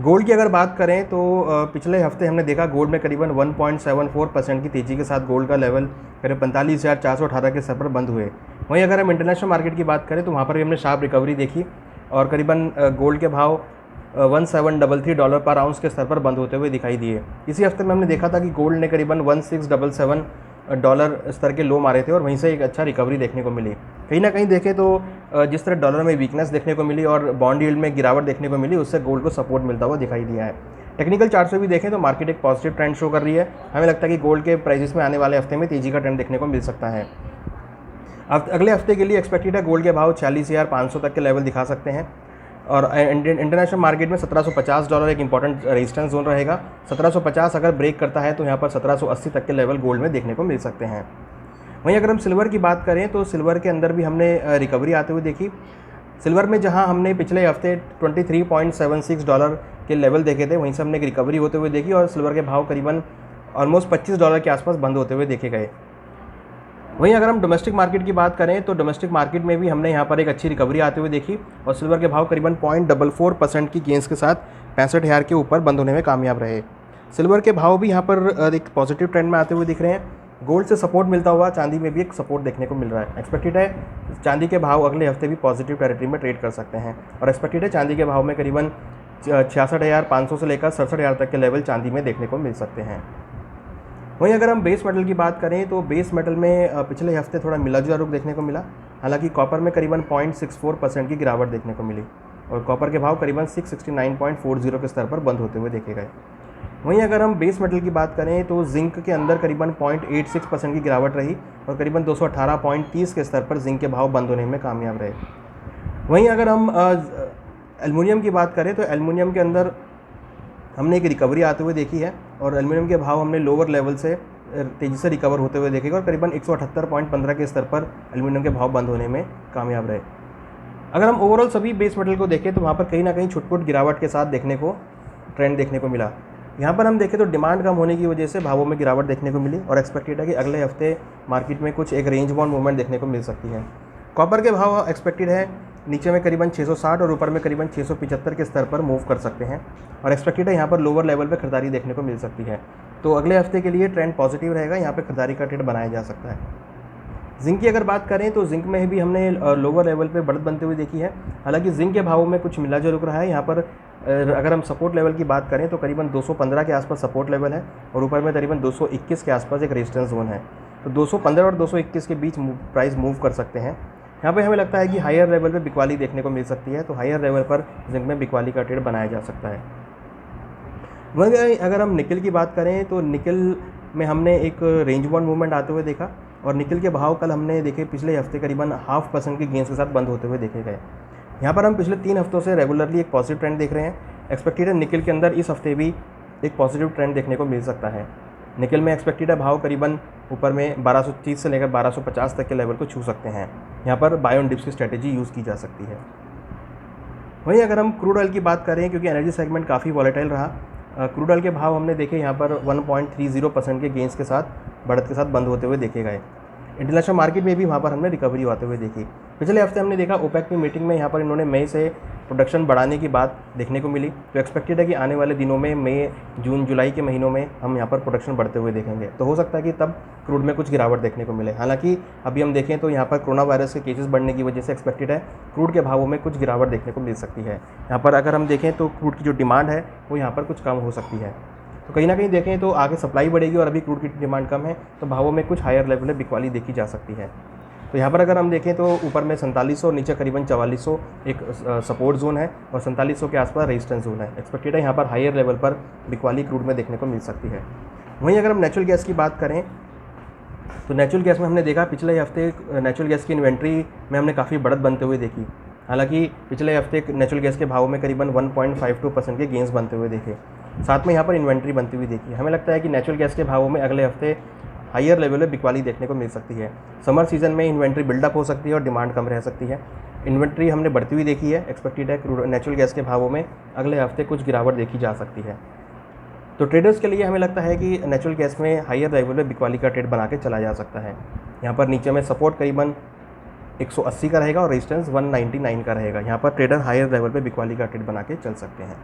Gold की अगर बात करें तो पिछले हफ्ते हमने देखा गोल्ड में करीबन 1.74% की तेज़ी के साथ गोल्ड का लेवल करीब 45,418 के स्तर पर बंद हुए। वहीं अगर हम इंटरनेशनल मार्केट की बात करें तो वहाँ पर भी हमने शार्प रिकवरी देखी और करीबन गोल्ड के भाव $1733 पर आउंस के स्तर पर बंद होते हुए दिखाई दिए। इसी हफ्ते में हमने देखा था कि गोल्ड ने करीबन $1677 स्तर के लो मारे थे और वहीं से एक अच्छा रिकवरी देखने को मिली। कहीं ना कहीं देखें तो जिस तरह डॉलर में वीकनेस देखने को मिली और बॉन्ड यील्ड में गिरावट देखने को मिली, उससे गोल्ड को सपोर्ट मिलता हुआ दिखाई दिया है। टेक्निकल चार्ट से भी देखें तो मार्केट एक पॉजिटिव ट्रेंड शो कर रही है। हमें लगता है कि गोल्ड के प्राइसेस में आने वाले हफ्ते में तेज़ी का ट्रेंड देखने को मिल सकता है। अगले हफ्ते के लिए एक्सपेक्टेड है गोल्ड के भाव 46,500 तक के लेवल दिखा सकते हैं और इंटरनेशनल मार्केट में $1750 एक इंपॉर्टेंट रेजिस्टेंस जोन रहेगा। 1750 अगर ब्रेक करता है तो यहाँ पर 1780 तक के लेवल गोल्ड में देखने को मिल सकते हैं। वहीं अगर हम सिल्वर की बात करें तो सिल्वर के अंदर भी हमने रिकवरी आते हुए देखी। सिल्वर में जहां हमने पिछले हफ्ते $23.76 के लेवल देखे थे, वहीं से हमने एक रिकवरी होते हुए देखी और सिल्वर के भाव करीबन ऑलमोस्ट $25 के आसपास बंद होते हुए देखे गए। वहीं अगर हम डोमेस्टिक मार्केट की बात करें तो डोमेस्टिक मार्केट में भी हमने यहाँ पर एक अच्छी रिकवरी आते हुए देखी और सिल्वर के भाव करीबन 0.44% की गेंस के साथ 65,000 के ऊपर बंद होने में कामयाब रहे। सिल्वर के भाव भी यहाँ पर एक पॉजिटिव ट्रेंड में आते हुए दिख रहे हैं। गोल्ड से सपोर्ट मिलता हुआ चांदी में भी एक सपोर्ट देखने को मिल रहा है। एक्सपेक्टेड है चांदी के भाव अगले हफ्ते भी पॉजिटिव टेरिटरी में ट्रेड कर सकते हैं और एक्सपेक्टेड है चांदी के भाव में करीबन 66,500 से लेकर 67,000 तक के लेवल चांदी में देखने को मिल सकते हैं। वहीं अगर हम बेस मेटल की बात करें तो बेस मेटल में पिछले हफ्ते थोड़ा मिला जुला रुख देखने को मिला। हालांकि कॉपर में करीबन 0.64% की गिरावट देखने को मिली और कॉपर के भाव करीबन 669.40 के स्तर पर बंद होते हुए देखे गए। वहीं अगर हम बेस मेटल की बात करें तो जिंक के अंदर करीबन 0.86% की गिरावट रही और करीबन 218.30 के स्तर पर जिंक के भाव बंद होने में कामयाब रहे। वहीं अगर हम एल्युमिनियम की बात करें तो एल्युमिनियम के अंदर हमने एक रिकवरी आते हुए देखी है और एल्युमिनियम के भाव हमने लोअर लेवल से तेज़ी से रिकवर होते हुए देखेगा और करीबन 178.15 के स्तर पर एल्युमिनियम के भाव बंद होने में कामयाब रहे। अगर हम ओवरऑल सभी बेस मेटल को देखें तो वहाँ पर कहीं ना कहीं छुटपुट गिरावट के साथ देखने को ट्रेंड देखने को मिला। यहाँ पर हम देखें तो डिमांड कम होने की वजह से भावों में गिरावट देखने को मिली और एक्सपेक्टेड है कि अगले हफ्ते मार्केट में कुछ एक रेंज बाउंड मूवमेंट देखने को मिल सकती है। कॉपर के भाव एक्सपेक्टेड है नीचे में करीबन 660 और ऊपर में करीबन 675 के स्तर पर मूव कर सकते हैं और एक्सपेक्टेड है यहाँ पर लोअर लेवल पर खरीदारी देखने को मिल सकती है। तो अगले हफ्ते के लिए ट्रेंड पॉजिटिव रहेगा, यहाँ पर खरीदारी का ट्रेंड बनाया जा सकता है। जिंक की अगर बात करें तो जिंक में भी हमने लोअर लेवल पे बढ़त बनते हुए देखी है। हालांकि जिंक के भावों में कुछ मिला जो रुक रहा है। यहाँ पर अगर हम सपोर्ट लेवल की बात करें तो करीबन 215 के आसपास सपोर्ट लेवल है और ऊपर में करीबन 221 के आसपास एक रेजिस्टेंस जोन है। तो 215 और 221 के बीच प्राइस मूव कर सकते हैं। यहाँ पे हमें लगता है कि हायर लेवल पे बिकवाली देखने को मिल सकती है, तो हायर लेवल पर जिंक में बिकवाली का ट्रेड बनाया जा सकता है। वहीं अगर हम निकल की बात करें तो निकल में हमने एक रेंज बाउंड मूवमेंट आते हुए देखा और निकल के भाव कल हमने देखे पिछले हफ्ते करीबन 0.5% की गेंस के साथ बंद होते हुए देखे गए। यहाँ पर हम पिछले 3 हफ्तों से रेगुलरली एक पॉजिटिव ट्रेंड देख रहे हैं। एक्सपेक्टेड है निकल के अंदर इस हफ्ते भी एक पॉजिटिव ट्रेंड देखने को मिल सकता है। निकल में एक्सपेक्टेड है भाव करीबन ऊपर में 1230 से लेकर 1250 तक के लेवल को छू सकते हैं। यहाँ पर बाय ऑन डिप्स की स्ट्रेटेजी यूज़ की जा सकती है। वहीं अगर हम क्रूड ऑयल की बात करें, क्योंकि एनर्जी सेगमेंट काफ़ी वॉलेटाइल रहा, क्रूड ऑयल के भाव हमने देखे यहाँ पर 1.30% के गेंस के साथ बढ़त के साथ बंद होते हुए देखे गए। इंटरनेशनल मार्केट में भी वहाँ पर हमने रिकवरी आते हुए देखी। पिछले हफ्ते हमने देखा ओपेक की मीटिंग में यहाँ पर इन्होंने मई से प्रोडक्शन बढ़ाने की बात देखने को मिली। तो एक्सपेक्टेड है कि आने वाले दिनों में मई, जून, जुलाई के महीनों में हम यहाँ पर प्रोडक्शन बढ़ते हुए देखेंगे। तो हो सकता है कि तब क्रूड में कुछ गिरावट देखने को मिले। हालांकि अभी हम देखें तो यहाँ पर कोरोना वायरस के केसेस बढ़ने की वजह से एक्सपेक्टेड है क्रूड के भावों में कुछ गिरावट देखने को मिल सकती है। यहाँ पर अगर हम देखें तो क्रूड की जो डिमांड है वो यहाँ पर कुछ कम हो सकती है। तो कहीं ना कहीं देखें तो आगे सप्लाई बढ़ेगी और अभी क्रूड की डिमांड कम है, तो भावों में कुछ हायर लेवल में बिकवाली देखी जा सकती है। तो यहाँ पर अगर हम देखें तो ऊपर में 4700 और नीचे करीबन 4400 एक सपोर्ट जोन है और 4700 के आसपास रेजिस्टेंस जोन है। एक्सपेक्टेड है यहाँ पर हायर लेवल पर बिकवाली क्रूड में देखने को मिल सकती है। वहीं अगर हम नेचुरल गैस की बात करें तो नेचुरल गैस में हमने देखा पिछले हफ्ते नेचुरल गैस की इन्वेंट्री में हमने काफ़ी बढ़त बनते हुए देखी। हालांकि पिछले हफ्ते नेचुरल गैस के भाव में करीबन 1.52% के गेंस बनते हुए देखे, साथ में यहाँ पर इन्वेंट्री बनती हुई देखी। हमें लगता है कि नेचुरल गैस के भावों में अगले हफ्ते हायर लेवल में बिकवाली देखने को मिल सकती है। समर सीजन में इन्वेंट्री बिल्डअप हो सकती है और डिमांड कम रह सकती है। इन्वेंट्री हमने बढ़ती हुई देखी है। एक्सपेक्टेड है नेचुरल गैस के भावों में अगले हफ्ते कुछ गिरावट देखी जा सकती है। तो ट्रेडर्स के लिए हमें लगता है कि नेचुरल गैस में हायर लेवल में बिकवाली का ट्रेड बना के चला जा सकता है। यहाँ पर नीचे में सपोर्ट करीबन 180 का रहेगा और रेजिस्टेंस 199 का रहेगा। यहाँ पर ट्रेडर हायर लेवल पे बिकवाली का ट्रेड बना के चल सकते हैं।